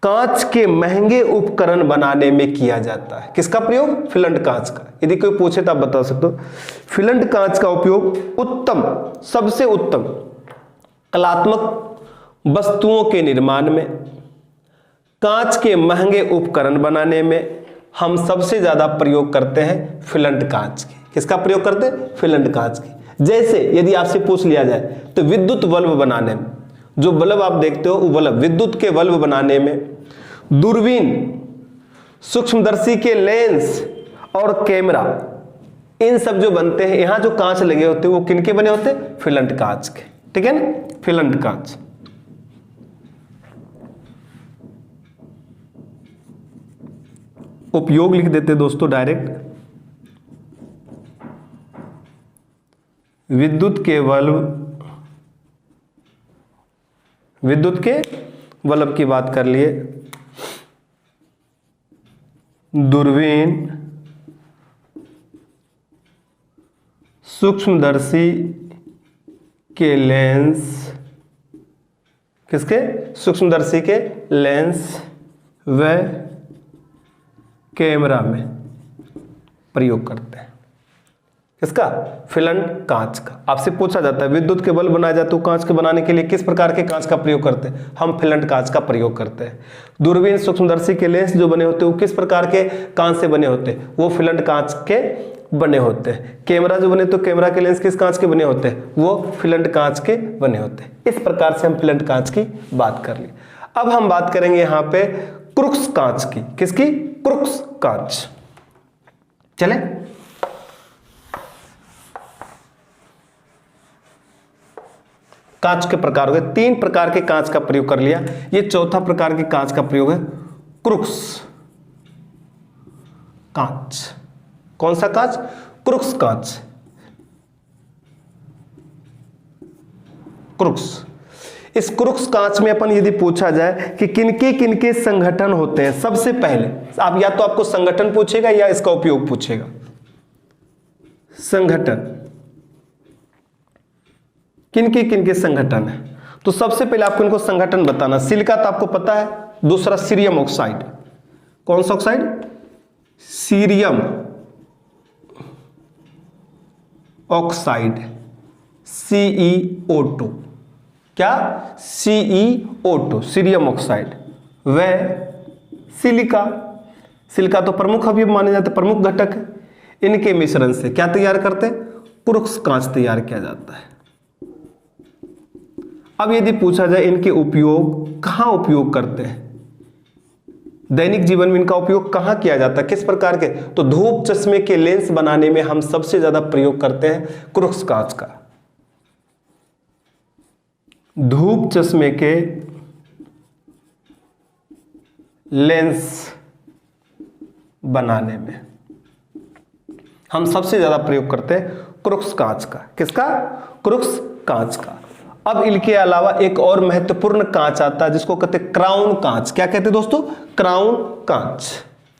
कांच के महंगे उपकरण बनाने में किया जाता है। किसका प्रयोग? फिलंट कांच का। यदि कोई पूछे तो आप बता सकते हो। फिलंट कांच का उपयोग उत्तम, सबसे उत्तम कलात्मक वस्तुओं के निर्माण में, कांच के महंगे उपकरण बनाने में हम सबसे ज्यादा प्रयोग करते हैं फिलंट कांच की। किसका प्रयोग करते हैं? फिलंट कांच की। जैसे यदि आपसे पूछ लिया जाए तो विद्युत बल्ब बनाने में, जो बल्ब आप देखते हो वो बल्ब, विद्युत के बल्ब बनाने में, दूरबीन, सूक्ष्मदर्शी के लेंस और कैमरा, इन सब जो बनते हैं, यहां जो कांच लगे होते हैं वो किनके बने होते हैं? फिलंट कांच के, ठीक है ना, फिलंट कांच। उपयोग लिख देते दोस्तों डायरेक्ट, विद्युत के बल्ब की बात कर लिए, दूरबीन, सूक्ष्मदर्शी के लेंस, किसके? सूक्ष्मदर्शी के लेंस व कैमरा में प्रयोग करते हैं। किसका? फिलंट कांच का। आपसे पूछा जाता है विद्युत के बल्ब बनाए जाते हैं, कांच के बनाने के लिए किस प्रकार के कांच का प्रयोग करते हैं? हम फिलंट कांच का प्रयोग करते हैं। दूरबीन, सूक्ष्मदर्शी के लेंस जो बने होते हैं वो किस प्रकार के कांच से बने होते हैं? वो फिलंट कांच के बने होते हैं। कैमरा जो बने तो कैमरा के लेंस किस कांच के बने होते हैं? वो फिलंट कांच के बने होते हैं। इस प्रकार से हम फिलंट कांच की बात कर ली। अब हम बात करेंगे यहां पे क्रुक्स कांच की। किसकी? क्रुक्स कांच। चले, कांच के प्रकार हो गए, 3 प्रकार के कांच का प्रयोग कर लिया। ये चौथा प्रकार के कांच का प्रयोग है क्रुक्स कांच। कौन सा कांच? क्रुक्स कांच। क्रुक्स, इस क्रुक्स कांच में अपन यदि पूछा जाए कि किनके संगठन होते हैं, सबसे पहले आप या तो आपको संगठन पूछेगा या इसका उपयोग पूछेगा। संगठन, किनके संगठन है, तो सबसे पहले आपको इनको संगठन बताना। सिलिका तो आपको पता है, दूसरा सीरियम ऑक्साइड। कौन सा ऑक्साइड? Cerium oxide, CeO2। क्या? CeO2, cerium oxide. व सिलिका, सिलिका तो प्रमुख अवयव माने जाते, प्रमुख घटक है। इनके मिश्रण से क्या तैयार करते हैं? क्रुक्स कांच तैयार किया जाता है। अब यदि पूछा जाए इनके उपयोग, कहां उपयोग करते हैं, दैनिक जीवन में इनका उपयोग कहां किया जाता है, किस प्रकार के? तो धूप चश्मे के लेंस बनाने में हम सबसे ज्यादा प्रयोग करते हैं क्रुक्स कांच का। धूप चश्मे के लेंस बनाने में हम सबसे ज्यादा प्रयोग करते हैं क्रुक्स कांच का। किसका? क्रुक्स कांच का। अब इनके अलावा एक और महत्वपूर्ण कांच आता है जिसको कहते हैं क्राउन कांच। क्या कहते हैं दोस्तों? क्राउन कांच।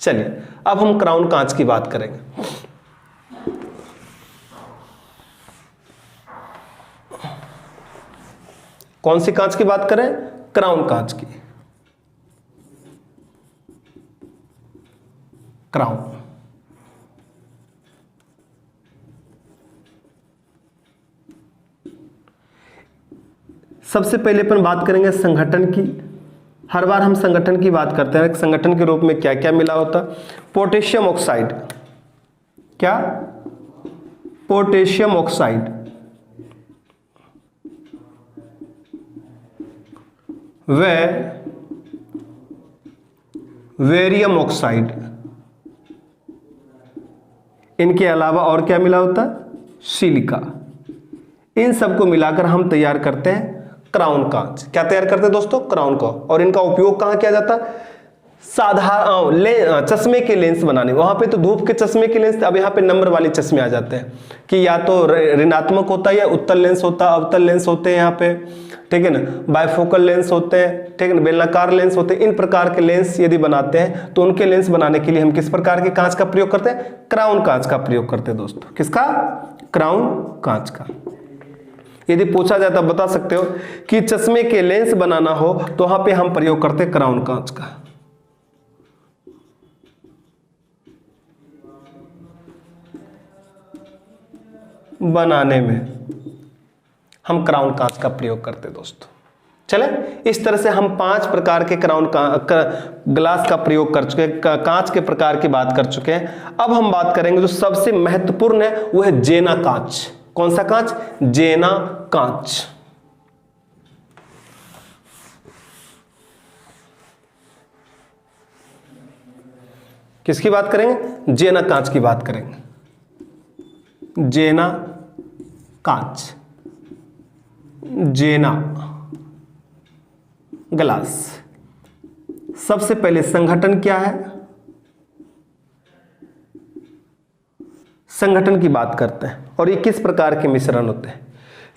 चलिए अब हम क्राउन कांच की बात करेंगे। कौन सी कांच की बात करें? क्राउन कांच की। क्राउन, सबसे पहले अपन बात करेंगे संगठन की। हर बार हम संगठन की बात करते हैं, संगठन के रूप में क्या क्या मिला होता? Potassium oxide. क्या? पोटेशियम ऑक्साइड व वेरियम ऑक्साइड। इनके अलावा और क्या मिला होता? सिलिका। इन सबको मिलाकर हम तैयार करते हैं क्राउन कांच। क्या तैयार करते हैं दोस्तों? क्राउन का। और इनका उपयोग कहां किया जाता? साधारण चश्मे के लेंस बनाने। वहां पे तो धूप के चश्मे के लेंस, अब यहाँ पे नंबर वाले चश्मे आ जाते हैं कि या तो ऋणात्मक होता है या उत्तल लेंस होता है, अवतल लेंस होते हैं यहाँ पे, ठीक है ना, बायफोकल लेंस होते हैं, ठीक है ना, बेलनाकार लेंस होते हैं। इन प्रकार के लेंस यदि बनाते हैं तो उनके लेंस बनाने के लिए हम किस प्रकार के कांच का प्रयोग करते हैं? क्राउन कांच का प्रयोग करते हैं दोस्तों। किसका? क्राउन कांच का। यदि पूछा जाए तो बता सकते हो कि चश्मे के लेंस बनाना हो तो वहां पे हम प्रयोग करते हैं क्राउन कांच का। बनाने में हम क्राउन कांच का प्रयोग करते हैं दोस्तों। चले, इस तरह से हम 5 प्रकार के ग्लास का प्रयोग कर चुके हैं, कांच के प्रकार की बात कर चुके हैं। अब हम बात करेंगे जो सबसे महत्वपूर्ण है वो है जेना कांच। कौन सा कांच? जेना कांच। किसकी बात करेंगे? जेना कांच की बात करेंगे। जेना कांच, जेना ग्लास। सबसे पहले संगठन क्या है, संगठन की बात करते हैं और ये किस प्रकार के मिश्रण होते हैं।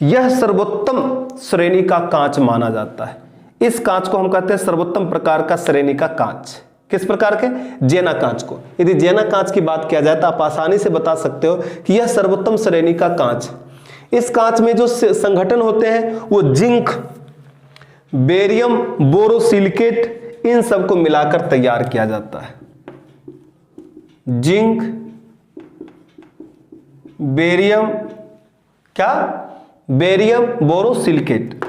यह सर्वोत्तम श्रेणी का कांच माना जाता है। इस कांच को हम कहते हैं सर्वोत्तम प्रकार का श्रेणी का कांच। किस प्रकार के, जेना कांच को। यदि जेना कांच की बात किया जाए तो आप आसानी से बता सकते हो कि यह सर्वोत्तम श्रेणी का कांच। इस कांच में जो संगठन होते हैं वो जिंक, बेरियम, बोरोसिलिकेट, इन सब को मिलाकर तैयार किया जाता है। जिंक, बेरियम, क्या, बेरियम, बोरोसिलिकेट,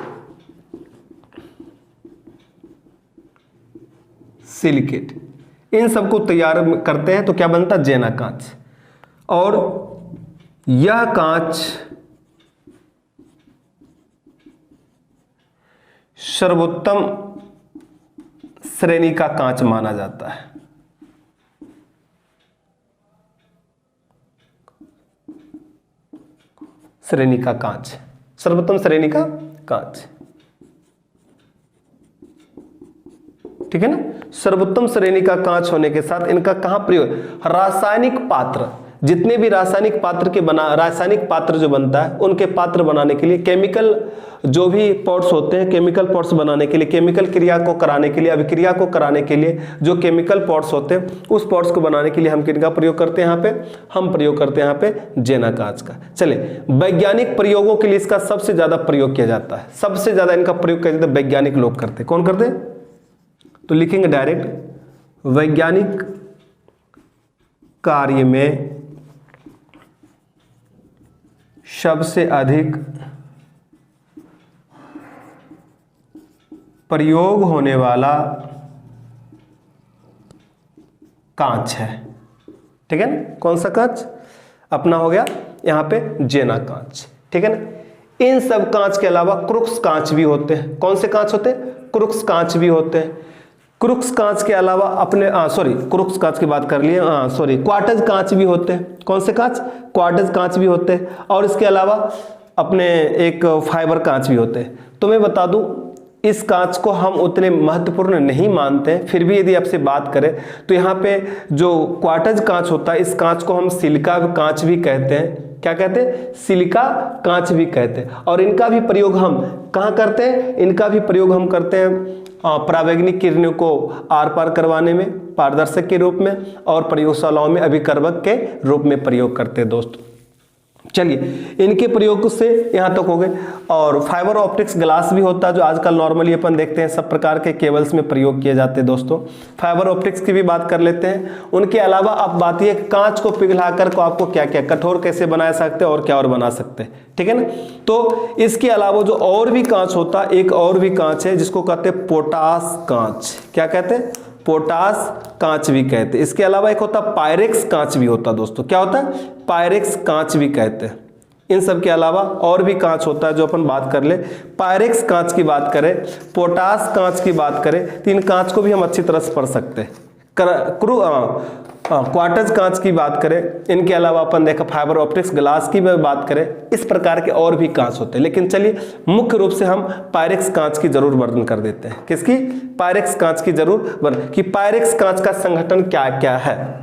सिलिकेट, इन सबको तैयार करते हैं तो क्या बनता है, जेना कांच। और यह कांच सर्वोत्तम श्रेणी का कांच माना जाता है। श्रेणी का कांच, सर्वोत्तम श्रेणी का कांच, ठीक है ना। सर्वोत्तम श्रेणी का कांच होने के साथ इनका कहां प्रयोग, रासायनिक पात्र, जितने भी रासायनिक पात्र जो बनता है उनके पात्र बनाने के लिए, केमिकल जो भी पॉट्स होते हैं, केमिकल पॉट्स बनाने के लिए, केमिकल क्रिया को कराने के लिए, अभिक्रिया को कराने के लिए जो केमिकल पॉट्स होते हैं उस पॉट्स को बनाने के लिए हम किनका प्रयोग करते हैं, यहाँ पे हम प्रयोग करते हैं यहाँ पे जेना कांच का। चले, वैज्ञानिक प्रयोगों के लिए इसका सबसे ज्यादा प्रयोग किया जाता है। सबसे ज्यादा इनका प्रयोग किया जाता है वैज्ञानिक लोग करते हैं। कौन करते हैं, तो लिखेंगे डायरेक्ट, वैज्ञानिक कार्य में सबसे अधिक प्रयोग होने वाला कांच है, ठीक है ना। कौन सा कांच, अपना हो गया यहां पे जेना कांच, ठीक है ना। इन सब कांच के अलावा क्रुक्स कांच भी होते हैं। कौन से कांच होते हैं, क्रुक्स कांच भी होते हैं। क्रुक्स कांच के अलावा अपने क्रुक्स कांच की बात कर लिए, क्वार्टज कांच भी होते हैं। कौन से कांच, क्वार्टज कांच भी होते हैं। और इसके अलावा अपने एक फाइबर कांच भी होते हैं। तो मैं बता दूं, इस कांच को हम उतने महत्वपूर्ण नहीं मानते हैं, फिर भी यदि आपसे बात करें तो यहाँ पे जो क्वार्टज कांच होता है, इस कांच को हम सिलिका कांच भी कहते हैं। क्या कहते हैं, सिलिका कांच भी कहते हैं। और इनका भी प्रयोग हम कहाँ करते हैं, इनका भी प्रयोग हम करते हैं परावैज्ञानिक किरणों को आर पार करवाने में, पारदर्शक के रूप में, और प्रयोगशालाओं में अभिकर्मक के रूप में प्रयोग करते हैं दोस्तों। चलिए, इनके प्रयोग से यहाँ तक हो गए। और फाइबर ऑप्टिक्स ग्लास भी होता है जो आजकल नॉर्मली अपन देखते हैं सब प्रकार के केबल्स में प्रयोग किए जाते हैं दोस्तों। फाइबर ऑप्टिक्स की भी बात कर लेते हैं। उनके अलावा अब बात ये, कांच को पिघलाकर को आपको क्या क्या कठोर कैसे बना सकते हैं और क्या और बना सकते हैं, ठीक है ना। तो इसके अलावा जो और भी कांच होता है, एक और भी कांच है जिसको कहते हैं पोटास कांच। क्या कहते हैं, पोटास कांच भी कहते हैं। इसके अलावा एक होता पायरेक्स कांच भी होता दोस्तों। क्या होता है, पायरेक्स कांच भी कहते हैं। इन सब के अलावा और भी कांच होता है जो अपन बात कर ले। पायरेक्स कांच की बात करें, पोटास कांच की बात करें, तो इन कांच को भी हम अच्छी तरह से पढ़ सकते हैं। क्वार्टज कांच की बात करें, इनके अलावा अपन देखा फाइबर ऑप्टिक्स ग्लास की बात करें, इस प्रकार के और भी कांच होते हैं। लेकिन चलिए, मुख्य रूप से हम पायरेक्स कांच की जरूर वर्णन कर देते हैं। किसकी, पायरेक्स कांच की जरूर वर्णन, कि पायरेक्स कांच का संगठन क्या क्या है।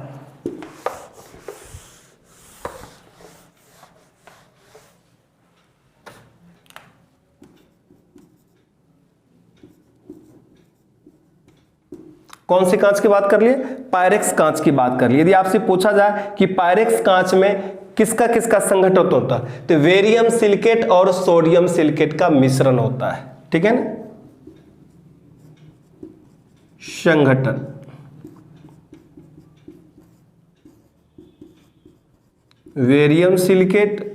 कौन सी कांच की बात कर लिए, पायरेक्स कांच की बात कर लिए। यदि आपसे पूछा जाए कि पायरेक्स कांच में किसका किसका संगठन होता है, तो बेरियम सिलिकेट और सोडियम सिलिकेट का मिश्रण होता है, ठीक है ना। संगठन, बेरियम सिलिकेट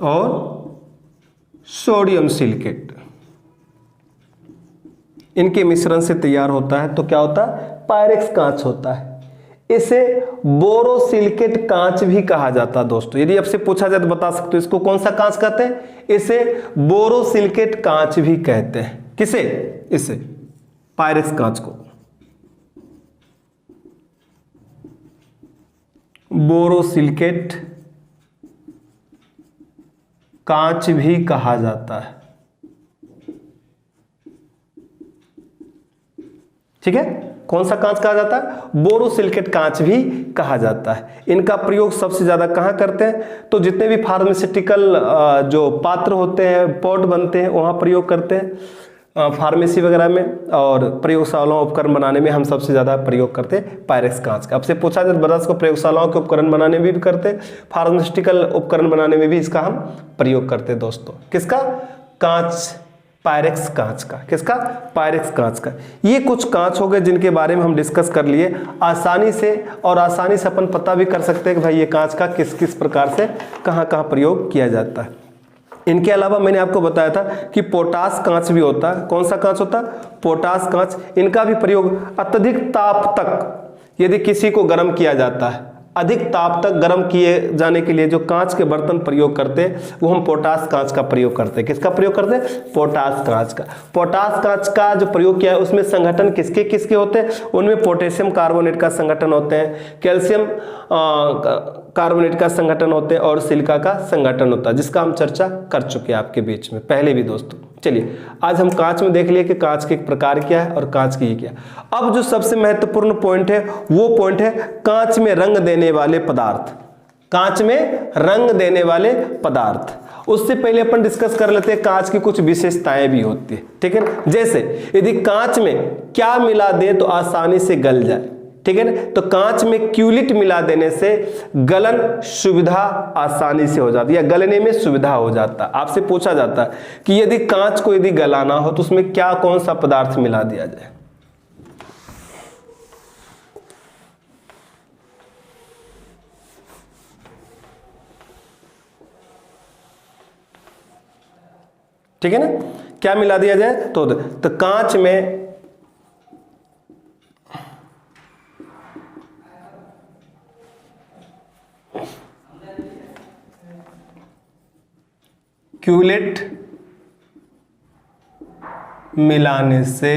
और सोडियम सिलिकेट, इनके मिश्रण से तैयार होता है। तो क्या होता है, पायरेक्स कांच होता है। इसे बोरोसिलिकेट कांच भी कहा जाता है दोस्तों। यदि आपसे पूछा जाए तो बता सकते हो इसको कौन सा कांच कहते हैं, इसे बोरोसिलिकेट कांच भी कहते हैं। किसे? इसे पायरेक्स कांच को। बोरोसिलिकेट कांच भी कहा जाता है। ठीक है, कौन सा कांच कहा जाता है? बोरोसिलिकेट कांच भी कहा जाता है। इनका प्रयोग सबसे ज्यादा कहां करते हैं? तो जितने भी फार्मास्यूटिकल जो पात्र होते हैं, पॉट बनते हैं, वहां प्रयोग करते हैं, फार्मेसी वगैरह में, और प्रयोगशालाओं उपकरण बनाने में हम सबसे ज्यादा प्रयोग करते हैं पायरेक्स कांच का। अब से पूछा जाए ब्रदर्स को प्रयोगशालाओं के उपकरण बनाने में भी करते हैं, फार्मास्यूटिकल उपकरण बनाने में भी इसका हम प्रयोग करते हैं दोस्तों। किसका? कांच, पायरेक्स कांच का। किसका? पायरेक्स कांच का। ये कुछ कांच हो गए जिनके बारे में हम डिस्कस कर लिए आसानी से, और आसानी से अपन पता भी कर सकते हैं कि भाई ये कांच का किस किस प्रकार से कहाँ कहाँ प्रयोग किया जाता है। इनके अलावा मैंने आपको बताया था कि पोटास कांच भी होता है। कौन सा कांच होता है? पोटास कांच। इनका भी प्रयोग अत्यधिक ताप तक यदि किसी को गर्म किया जाता है, अधिक ताप तक गर्म किए जाने के लिए जो कांच के बर्तन प्रयोग करते हैं वो हम पोटास कांच का प्रयोग करते हैं। किसका प्रयोग करते हैं? पोटास कांच का। पोटास कांच का जो प्रयोग किया है उसमें संगठन किसके किसके होते हैं? उनमें पोटेशियम कार्बोनेट का संगठन होते हैं, कैल्शियम कार्बोनेट का संगठन होते हैं, और सिलिका का संगठन होता है, जिसका हम चर्चा कर चुके हैं आपके बीच में पहले भी दोस्तों। चलिए आज हम कांच में देख लिए कि कांच के प्रकार क्या है और कांच की क्या। अब जो सबसे महत्वपूर्ण पॉइंट है वो पॉइंट है कांच में रंग देने वाले पदार्थ। कांच में रंग देने वाले पदार्थ। उससे पहले अपन डिस्कस कर लेते हैं कांच की कुछ विशेषताएं भी होती है। ठीक है, जैसे यदि कांच में क्या मिला दे तो आसानी से गल जाए। ठीक है ना, तो कांच में क्यूलिट मिला देने से गलन सुविधा आसानी से हो जाती है, या गलने में सुविधा हो जाता है। आपसे पूछा जाता है कि यदि कांच को यदि गलाना हो तो उसमें क्या कौन सा पदार्थ मिला दिया जाए? ठीक है ना, क्या मिला दिया जाए? तो कांच में क्यूलेट मिलाने से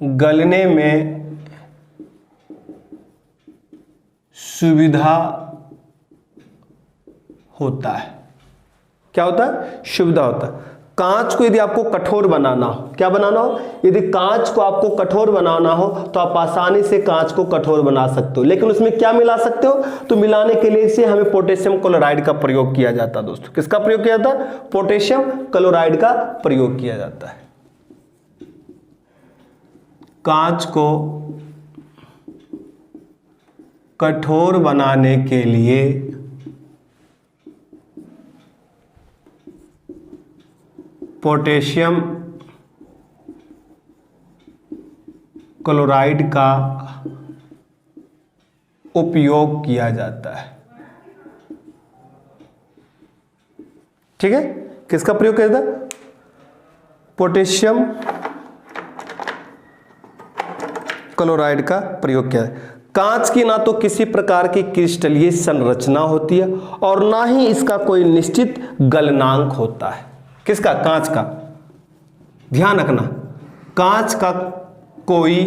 गलने में सुविधा होता है। क्या होता है? सुविधा होता है। कांच को यदि आपको कठोर बनाना हो, क्या बनाना हो? यदि कांच को आपको कठोर बनाना हो तो आप आसानी से कांच को कठोर बना सकते हो, लेकिन उसमें क्या मिला सकते हो? तो मिलाने के लिए से हमें पोटेशियम क्लोराइड का प्रयोग किया जाता है दोस्तों। किसका प्रयोग किया जाता है? पोटेशियम क्लोराइड का प्रयोग किया जाता है। कांच को कठोर बनाने के लिए पोटेशियम क्लोराइड का उपयोग किया जाता है। ठीक है, किसका प्रयोग किया जाता है? पोटेशियम क्लोराइड का प्रयोग किया है। कांच की ना तो किसी प्रकार की क्रिस्टलीय संरचना होती है और ना ही इसका कोई निश्चित गलनांक होता है। किसका? कांच का। ध्यान रखना, कांच का कोई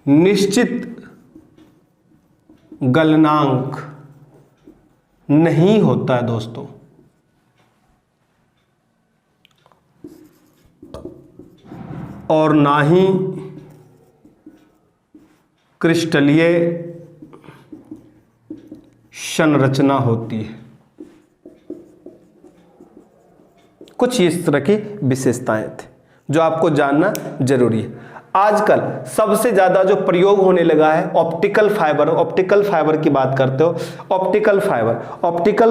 निश्चित गलनांक नहीं होता है दोस्तों। और ना ही क्रिस्टलीय संरचना होती है। कुछ इस तरह की विशेषताएं थी जो आपको जानना जरूरी है। आजकल सबसे ज्यादा जो प्रयोग होने लगा है ऑप्टिकल फाइबर। ऑप्टिकल फाइबर की बात करते हो, ऑप्टिकल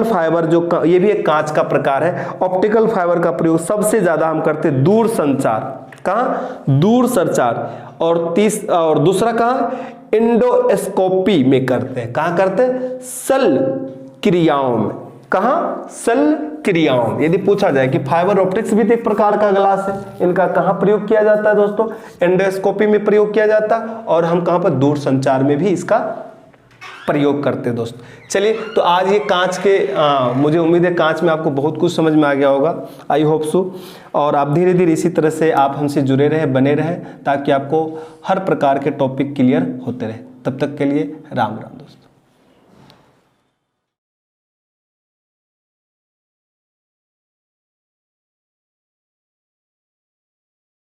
फाइबर जो ये भी एक कांच का प्रकार है। ऑप्टिकल फाइबर का प्रयोग सबसे ज्यादा हम करते हैं दूर संचार। कहाँ? दूर संचार। और दूसरा कहाँ? एंडोस्कोपी में करते हैं। कहाँ करते हैं? शल्य क्रियाओं में। कहाँ? शल्य क्रियाओं में। यदि पूछा जाए कि फाइबर ऑप्टिक्स भी एक प्रकार का ग्लास है, इनका कहाँ प्रयोग किया जाता है दोस्तों? एंडोस्कोपी में प्रयोग किया जाता है। और हम कहाँ पर? दूर संचार में भी इसका प्रयोग करते हैं दोस्त। चलिए, तो आज ये कांच के मुझे उम्मीद है कांच में आपको बहुत कुछ समझ में आ गया होगा, आई होप सो। और आप धीरे धीरे इसी तरह से आप हमसे जुड़े रहे, बने रहे, ताकि आपको हर प्रकार के टॉपिक क्लियर होते रहे। तब तक के लिए राम राम दोस्तों।